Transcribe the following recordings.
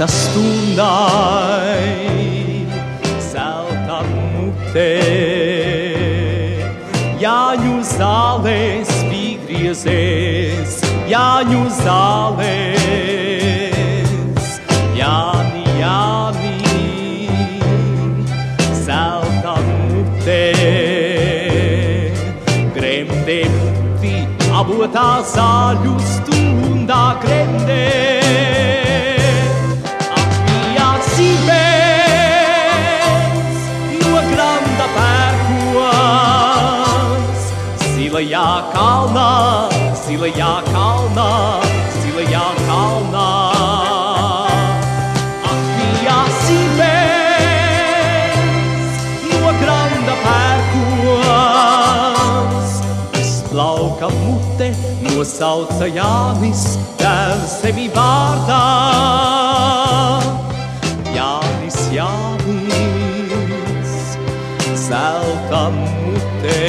rīta stundai, zelta mutē. Jāņu zālēs pīgriezēs, Jāņu zālēs. Jāni, Jāni, zelta mutē. Gremdē muti, avotā zāļu stundā gremdē. Apvijās zīmēs no granda pērkons. Zilajā kalnā, zilajā kalnā, zilajā kalnā. Apvijās zīmēs no granda pērkons. Izplauka mute, nosauca Jānis, tēvs sevi vārdā. Jānis, Jānis, zelta mutē.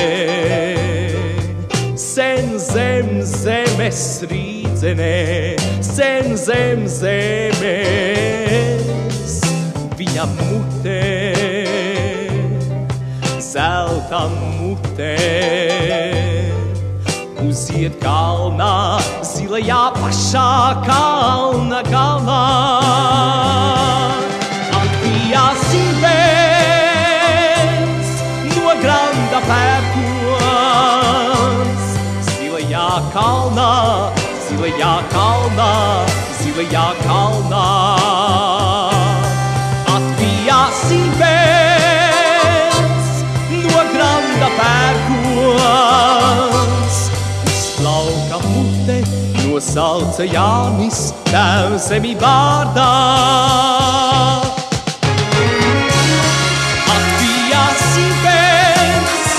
Sen zem zemes rīdzenē, sen zem zemes viņa mutē. Zelta mutē. Uziet kalnā, zilajā pašā kalna galā. Apvijās zīmēs no granda pērkons. Zilajā kalnā, zilajā kalnā, zilajā kalnā. Apvijās zīmēs no granda pērkons. Lauka mute, nosauca Jānis, tēvs sevi vārdā. Apvijās zīmēs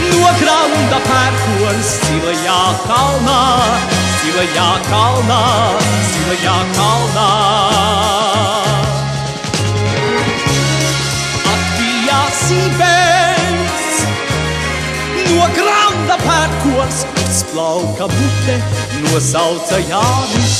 no granda pērkons. Zilajā kalnā, zilajā kalnā, zilajā kalnā. Apvijās zīmēs no granda pērkons. Izplauka mute, nosauca Jānis,